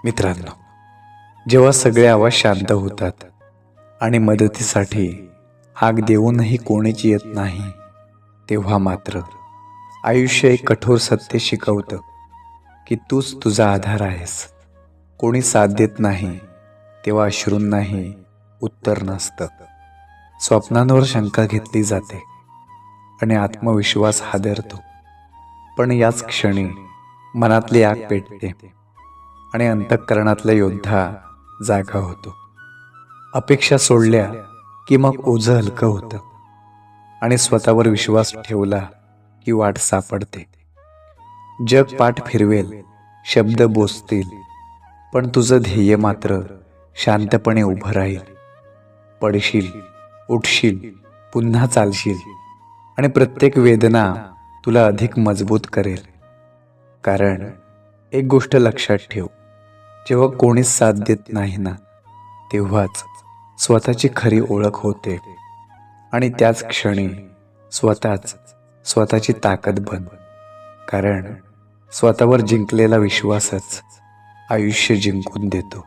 मित्रांनो, जेव्हा सगळे आवाज शांत होतात आणि मदतीसाठी हाक देऊनही कोणीच येत नाही, तेव्हा मात्र आयुष्य एक कठोर सत्य शिकवतं की तूच तुझा आधार आहेस. कोणी साथ देत नाही तेव्हा अश्रूंनाही उत्तर नसतं. स्वप्नांवर शंका घेतली जाते आणि आत्मविश्वास हादरतो. पण याच क्षणी मनातली आग पेटते आणि अंतःकरणातला योद्धा जागा होतो. अपेक्षा सोडल्या की मग ओझं हलकं होतं आणि स्वतःवर विश्वास ठेवला की वाट सापडते. जग पाठ फिरवेल, शब्द बोचतील, पण तुझं ध्येय मात्र शांतपणे उभं राहील. पडशील, उठशील, पुन्हा चालशील आणि प्रत्येक वेदना तुला अधिक मजबूत करेल. कारण एक गोष्ट लक्षात ठेव, जेव्हा कोणीच साथ देत नाही ना, तेव्हाच स्वतःची खरी ओळख होते आणि त्याच क्षणी स्वतःची ताकद बन. कारण स्वतःवर जिंकलेला विश्वासच आयुष्य जिंकून देतो.